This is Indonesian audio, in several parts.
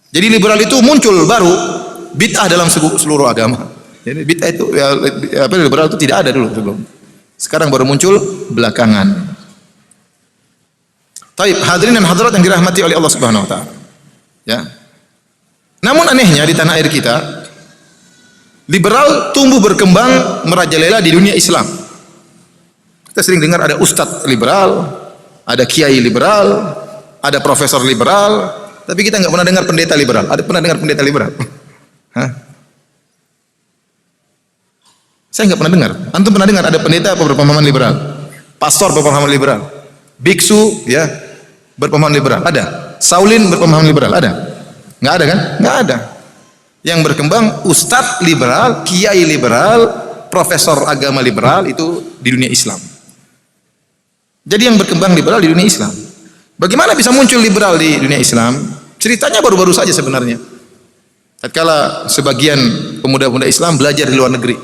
Jadi liberal itu muncul baru bid'ah dalam seluruh agama. Jadi bid'ah itu liberal itu tidak ada dulu sebelum. Sekarang baru muncul belakangan. Taib, hadirin dan hadirat yang dirahmati oleh Allah Subhanahu wa taala. Ya. Namun anehnya di tanah air kita, liberal tumbuh berkembang merajalela di dunia Islam. Kita sering dengar ada ustadz liberal, ada kiai liberal, ada profesor liberal, tapi kita nggak pernah dengar pendeta liberal. Ada pernah dengar pendeta liberal? Hah? Saya nggak pernah dengar. Antum pernah dengar ada pendeta apa berpemahaman liberal? Pastor berpemahaman liberal? Biksu ya berpemahaman liberal? Ada. Saulin berpemahaman liberal? Ada? Nggak ada kan? Nggak ada. Yang berkembang ustadz liberal, kiai liberal, profesor agama liberal itu di dunia Islam. Jadi yang berkembang liberal di dunia Islam. Bagaimana bisa muncul liberal di dunia Islam? Ceritanya baru-baru saja sebenarnya. Tatkala sebagian pemuda-pemuda Islam belajar di luar negeri.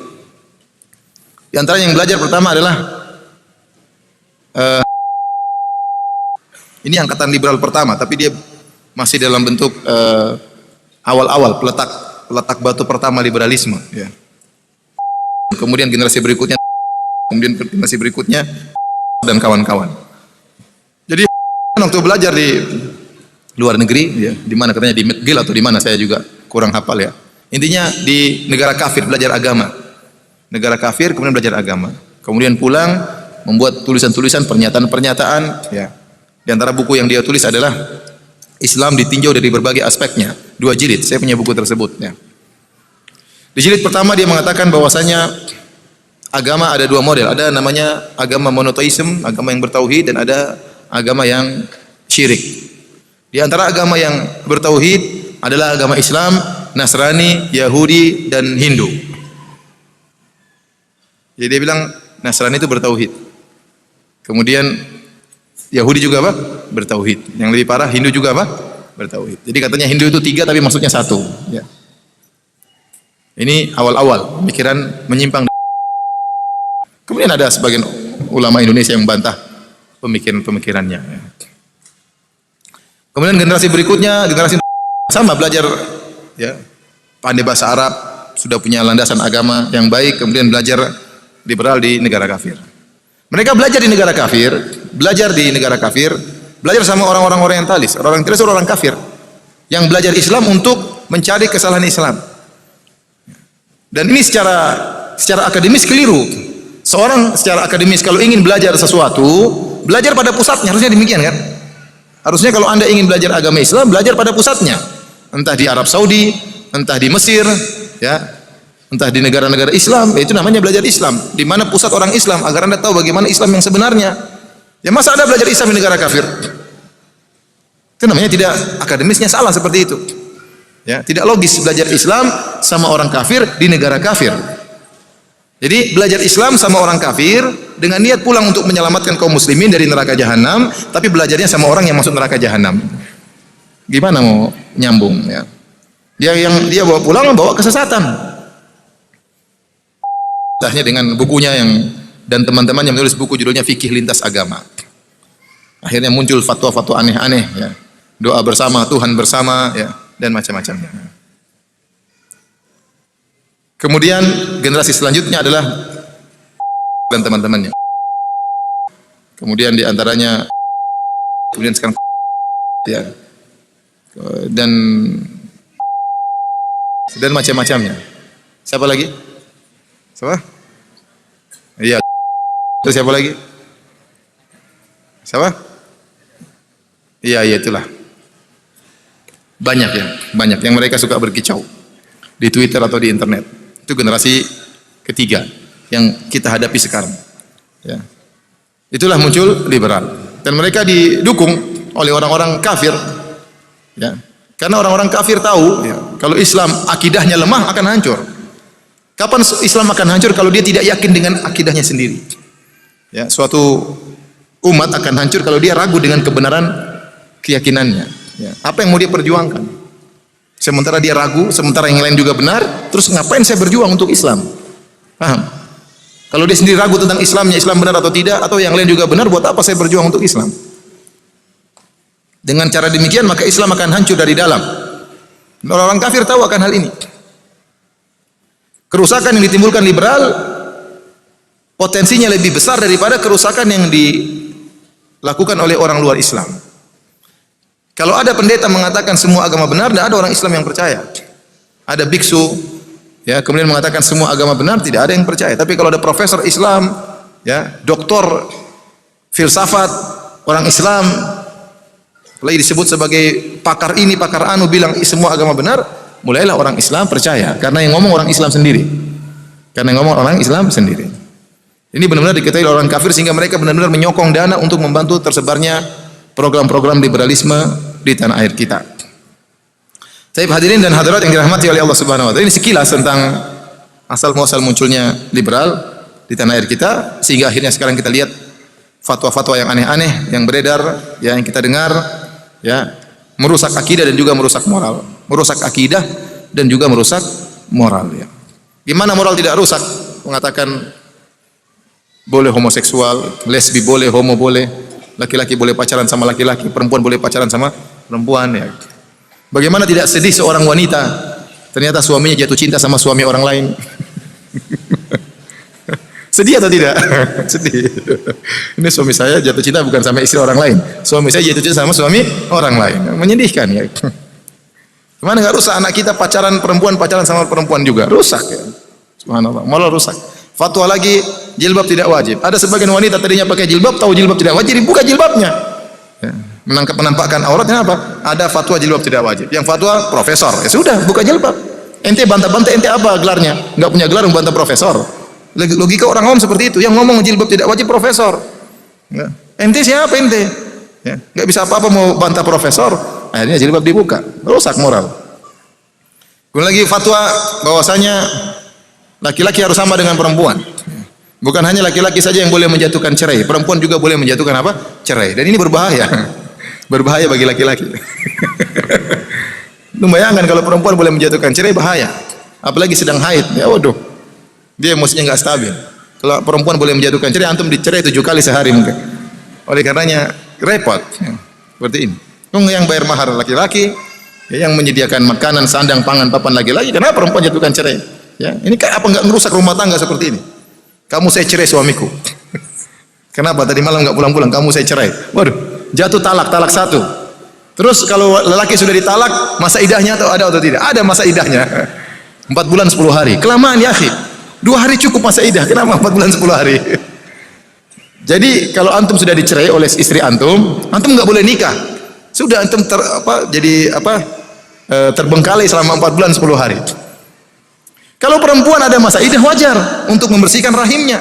Di antara yang belajar pertama adalah ini angkatan liberal pertama, tapi dia masih dalam bentuk awal-awal peletak batu pertama liberalisme. Ya. Kemudian generasi berikutnya, dan kawan-kawan. Jadi waktu belajar di luar negeri, ya, di mana katanya di McGill atau di mana saya juga kurang hafal ya. Intinya di negara kafir belajar agama. Negara kafir kemudian belajar agama. Kemudian pulang membuat tulisan-tulisan, pernyataan-pernyataan. Ya. Di antara buku yang dia tulis adalah Islam ditinjau dari berbagai aspeknya. 2 jilid. Saya punya buku tersebut. Ya. Di jilid pertama dia mengatakan bahwasanya agama ada 2 model. Ada namanya agama monoteisme, agama yang bertauhid, dan ada agama yang syirik. Di antara agama yang bertauhid adalah agama Islam, Nasrani, Yahudi, dan Hindu. Jadi dia bilang Nasrani itu bertauhid. Kemudian Yahudi juga apa? Bertauhid. Yang lebih parah Hindu juga apa? Bertauhid. Jadi katanya Hindu itu 3 tapi maksudnya 1. Ya. Ini awal-awal pemikiran menyimpang. Kemudian ada sebagian ulama Indonesia yang membantah pemikiran-pemikirannya. Kemudian generasi berikutnya, generasi sama belajar ya, pandai bahasa Arab, sudah punya landasan agama yang baik, kemudian belajar liberal di negara kafir. Mereka belajar di negara kafir, belajar sama orang-orang orientalis, orang kafir yang belajar Islam untuk mencari kesalahan Islam. Dan ini secara akademis keliru. Seorang secara akademis kalau ingin belajar sesuatu, belajar pada pusatnya, harusnya demikian kan? Harusnya kalau Anda ingin belajar agama Islam, belajar pada pusatnya. Entah di Arab Saudi, entah di Mesir, ya, entah di negara-negara Islam, itu namanya belajar Islam. Di mana pusat orang Islam, agar Anda tahu bagaimana Islam yang sebenarnya. Ya masa Anda belajar Islam di negara kafir? Itu namanya tidak akademisnya salah seperti itu. Ya, tidak logis belajar Islam sama orang kafir di negara kafir. Jadi belajar Islam sama orang kafir dengan niat pulang untuk menyelamatkan kaum muslimin dari neraka jahanam, tapi belajarnya sama orang yang masuk neraka jahanam. Gimana mau nyambung ya? Dia bawa pulang bawa kesesatan. Entahnya dengan bukunya dan teman-teman yang menulis buku judulnya Fikih Lintas Agama. Akhirnya muncul fatwa-fatwa aneh-aneh ya. Doa bersama, Tuhan bersama ya, dan macam-macamnya. Kemudian generasi selanjutnya adalah dan teman-temannya. Kemudian diantaranya sekarang ya, dan macam-macamnya. Siapa lagi? Siapa? Iya. Terus siapa lagi? Siapa? Iya itulah. Banyak ya, banyak yang mereka suka berkicau di Twitter atau di internet. Itu generasi ketiga yang kita hadapi sekarang. Ya. Itulah muncul liberal dan mereka didukung oleh orang-orang kafir. Ya. Karena orang-orang kafir tahu ya, kalau Islam akidahnya lemah akan hancur. Kapan Islam akan hancur kalau dia tidak yakin dengan akidahnya sendiri? Ya, suatu umat akan hancur kalau dia ragu dengan kebenaran keyakinannya. Ya. Apa yang mau dia perjuangkan? Sementara dia ragu, sementara yang lain juga benar, terus ngapain saya berjuang untuk Islam? Paham? Kalau dia sendiri ragu tentang Islamnya, Islam benar atau tidak, atau yang lain juga benar, buat apa saya berjuang untuk Islam? Dengan cara demikian maka Islam akan hancur dari dalam. Orang kafir tahu akan hal ini. Kerusakan yang ditimbulkan liberal potensinya lebih besar daripada kerusakan yang dilakukan oleh orang luar Islam. Kalau ada pendeta mengatakan semua agama benar, tidak ada orang Islam yang percaya. Ada biksu, ya, kemudian mengatakan semua agama benar, tidak ada yang percaya. Tapi kalau ada profesor Islam, ya, doktor filsafat orang Islam, lagi disebut sebagai pakar ini, pakar anu, bilang semua agama benar, mulailah orang Islam percaya. Karena yang ngomong orang Islam sendiri. Karena yang ngomong orang Islam sendiri. Ini benar-benar diketahui oleh orang kafir sehingga mereka benar-benar menyokong dana untuk membantu tersebarnya program-program liberalisme di tanah air kita. Saya hadirin dan hadirat yang dirahmati oleh Allah Subhanahu wa taala. Ini sekilas tentang asal muasal munculnya liberal di tanah air kita sehingga akhirnya sekarang kita lihat fatwa-fatwa yang aneh-aneh yang beredar, ya, yang kita dengar, ya, merusak akidah dan juga merusak moral. Merusak akidah dan juga merusak moral, ya. Gimana moral tidak rusak? Mengatakan boleh homoseksual, lesbi boleh, homo boleh, laki-laki boleh pacaran sama laki-laki, perempuan boleh pacaran sama perempuan, ya. Bagaimana tidak sedih seorang wanita ternyata suaminya jatuh cinta sama suami orang lain? Sedih atau tidak? Sedih. Ini suami saya jatuh cinta bukan sama istri orang lain. Suami saya jatuh cinta sama suami orang lain. Menyedihkan, ya. Gimana nggak rusak anak kita pacaran perempuan, pacaran sama perempuan juga? Rusak, ya. Subhanallah, malah rusak. Fatwa lagi jilbab tidak wajib. Ada sebagian wanita tadinya pakai jilbab, tahu jilbab tidak wajib, dibuka jilbabnya. Ya. Menampakkan auratnya apa? Ada fatwa jilbab tidak wajib. Yang fatwa profesor. Ya sudah, buka jilbab. Ente bantah-bantah, ente apa gelarnya? Enggak punya gelar membantah profesor. Logika orang awam seperti itu. Yang ngomong jilbab tidak wajib profesor. Ya. Ente siapa ente? Ya. Enggak bisa apa-apa mau bantah profesor. Akhirnya jilbab dibuka. Rusak moral. Kemudian lagi fatwa bahwasanya laki-laki harus sama dengan perempuan. Bukan hanya laki-laki saja yang boleh menjatuhkan cerai, perempuan juga boleh menjatuhkan apa? Cerai. Dan ini berbahaya. Berbahaya bagi laki-laki. Lu bayangkan kalau perempuan boleh menjatuhkan cerai, bahaya. Apalagi sedang haid. Ya waduh. Dia emosinya enggak stabil. Kalau perempuan boleh menjatuhkan cerai, antum dicerai 7 kali sehari mungkin. Oleh karenanya repot. Ya. Seperti ini. Yang bayar mahar laki-laki, ya, yang menyediakan makanan, sandang, pangan, papan laki-laki, kenapa perempuan jatuhkan cerai? Ya, ini apa enggak merusak rumah tangga seperti ini? Kamu saya cerai suamiku. Kenapa tadi malam enggak pulang-pulang? Kamu saya cerai. Waduh, jatuh talak 1. Terus kalau lelaki sudah ditalak, masa idahnya ada atau tidak? Ada masa idahnya. 4 bulan 10 hari. Kelamaan ya, akhi. 2 hari cukup masa idah. Kenapa 4 bulan 10 hari? Jadi kalau antum sudah dicerai oleh istri antum enggak boleh nikah. Sudah antum terbengkalai selama 4 bulan 10 hari. Kalau perempuan ada masa idah, wajar untuk membersihkan rahimnya.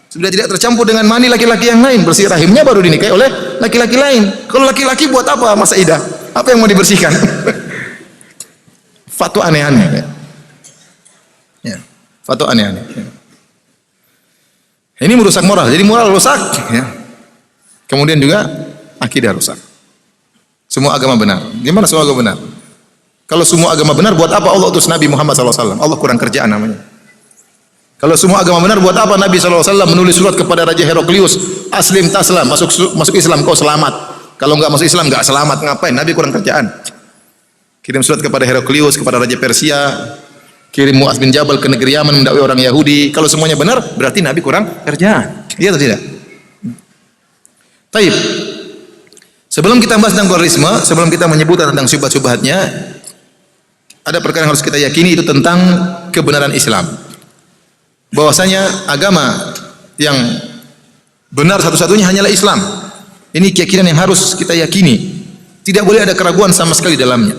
Sudah tidak tercampur dengan mani laki-laki yang lain, bersih rahimnya baru dinikahi oleh laki-laki lain. Kalau laki-laki buat apa masa idah? Apa yang mau dibersihkan? Fatwa aneh-aneh, ya. Ya, fatwa aneh-aneh. Ya. Ini merusak moral. Jadi moral rusak, ya. Kemudian juga akidah rusak. Semua agama benar. Gimana semua agama benar? Kalau semua agama benar, buat apa Allah utus Nabi Muhammad SAW? Allah kurang kerjaan namanya. Kalau semua agama benar, buat apa Nabi SAW menulis surat kepada Raja Heraklius, aslim taslam, masuk Islam kau selamat. Kalau enggak masuk Islam enggak selamat, ngapain? Nabi kurang kerjaan. Kirim surat kepada Heraklius, kepada Raja Persia, kirim Mu'adz bin Jabal ke negeri Yaman mendakwai orang Yahudi. Kalau semuanya benar, berarti Nabi kurang kerjaan. Iya atau tidak? Taib. Sebelum kita bahas tentang pluralisme, sebelum kita menyebut tentang syubhat-syubhatnya, ada perkara yang harus kita yakini, itu tentang kebenaran Islam. Bahwasanya agama yang benar satu-satunya hanyalah Islam. Ini keyakinan yang harus kita yakini. Tidak boleh ada keraguan sama sekali dalamnya.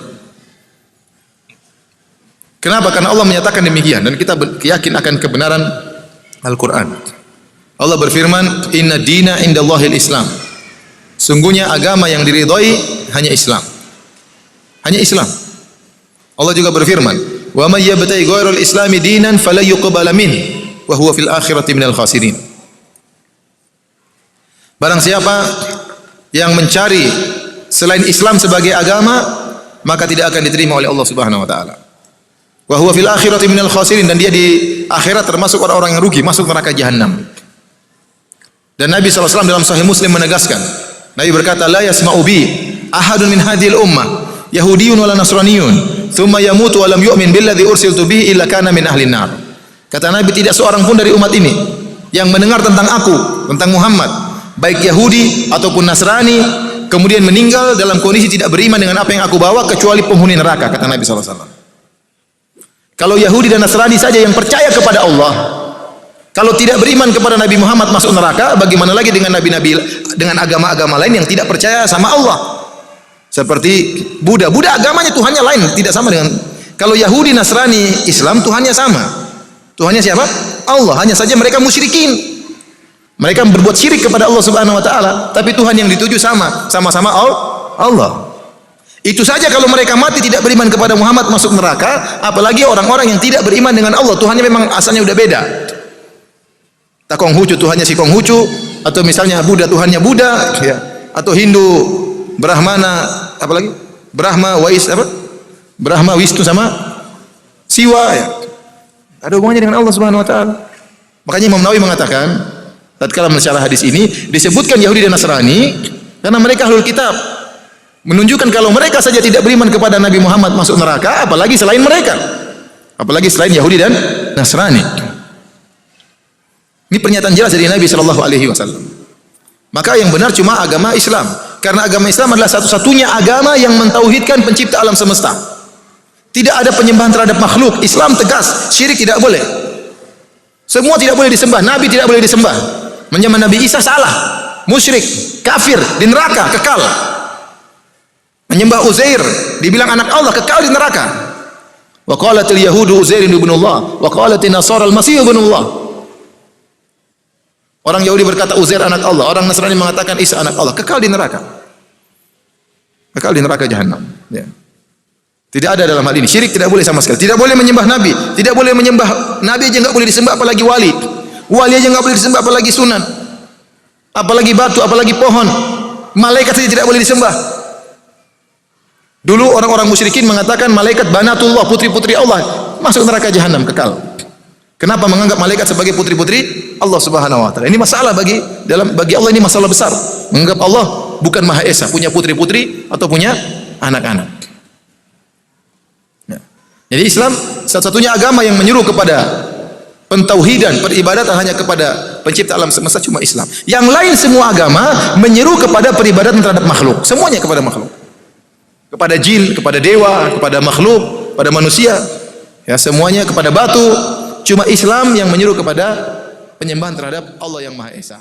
Kenapa? Karena Allah menyatakan demikian dan kita yakin akan kebenaran Al-Qur'an. Allah berfirman, "Inna dina indallahil Islam." Sungguhnya agama yang diridhai hanya Islam. Hanya Islam. Allah juga berfirman, "Wa may yabtaghi ghairal islami dinan fala yuqbala min wa huwa fil akhirati minal khasirin." Barang siapa yang mencari selain Islam sebagai agama, maka tidak akan diterima oleh Allah Subhanahu wa taala. Wa huwa fil akhirati minal khasirin, dan dia di akhirat termasuk orang-orang yang rugi, masuk neraka jahanam. Dan Nabi SAW dalam Sahih Muslim menegaskan, Nabi berkata, "La yasma'u bi ahadun min hadhil ummah, Yahudiyyun wala Nasraniyun, thumma yamutu wa lam yu'min billadzi ursiltu bihi illa kana min ahlin nar. Kata Nabi, tidak seorang pun dari umat ini yang mendengar tentang aku, tentang Muhammad, baik Yahudi ataupun Nasrani, kemudian meninggal dalam kondisi tidak beriman dengan apa yang aku bawa, kecuali penghuni neraka, kata Nabi SAW. Kalau Yahudi dan Nasrani saja yang percaya kepada Allah, kalau tidak beriman kepada Nabi Muhammad masuk neraka, bagaimana lagi dengan nabi-nabi, dengan agama-agama lain yang tidak percaya sama Allah? Seperti Buddha. Buddha agamanya Tuhannya lain, tidak sama dengan. Kalau Yahudi, Nasrani, Islam Tuhannya sama. Tuhannya siapa? Allah. Hanya saja mereka musyrikin. Mereka berbuat syirik kepada Allah Subhanahu wa taala, tapi Tuhan yang dituju sama-sama Allah. Itu saja kalau mereka mati tidak beriman kepada Muhammad masuk neraka, apalagi orang-orang yang tidak beriman dengan Allah. Tuhannya memang asalnya udah beda. Tak Konghucu Tuhannya si Konghucu, atau misalnya Buddha Tuhannya Buddha, ya. Atau Hindu Brahmana, apalagi Brahma Wisnu sama Siwa, ya. Ada hubungannya dengan Allah Subhanahu wa taala. Makanya Imam Nawawi mengatakan, tatkala mensyarah hadis ini, disebutkan Yahudi dan Nasrani karena mereka ahlul kitab. Menunjukkan kalau mereka saja tidak beriman kepada Nabi Muhammad masuk neraka, apalagi selain mereka. Apalagi selain Yahudi dan Nasrani. Ini pernyataan jelas dari Nabi sallallahu alaihi wasallam. Maka yang benar cuma agama Islam, karena agama Islam adalah satu-satunya agama yang mentauhidkan pencipta alam semesta. Tidak ada penyembahan terhadap makhluk. Islam tegas, syirik tidak boleh. Semua tidak boleh disembah, Nabi tidak boleh disembah. Menyembah Nabi Isa salah, musyrik, kafir, di neraka kekal. Menyembah Uzair, dibilang anak Allah, kekal di neraka. Wa qalatil yahudu Uzair ibnullah, wa qalatin nasara al-masih ibnullah. Orang Yahudi berkata Uzair anak Allah, orang Nasrani mengatakan Isa anak Allah, kekal di neraka. Kekal di neraka jahanam, ya. Tidak ada dalam hal ini. Syirik tidak boleh sama sekali. Tidak boleh menyembah Nabi. Tidak boleh menyembah Nabi aja nggak boleh disembah, apalagi wali. Wali aja nggak boleh disembah, apalagi sunan. Apalagi batu, apalagi pohon. Malaikat saja tidak boleh disembah. Dulu orang-orang musyrikin mengatakan malaikat banatullah, putri-putri Allah, masuk neraka jahanam kekal. Kenapa menganggap malaikat sebagai putri-putri Allah Subhanahu wa taala? Ini masalah bagi Allah, ini masalah besar. Menganggap Allah bukan Maha Esa, punya putri-putri atau punya anak-anak. Jadi Islam satu-satunya agama yang menyuruh kepada pentauhidan, peribadatan hanya kepada pencipta alam semesta, cuma Islam. Yang lain semua agama menyeru kepada peribadatan terhadap makhluk, semuanya kepada makhluk. Kepada jin, kepada dewa, kepada makhluk, pada manusia. Ya, semuanya kepada batu. Cuma Islam yang menyuruh kepada penyembahan terhadap Allah yang Maha Esa.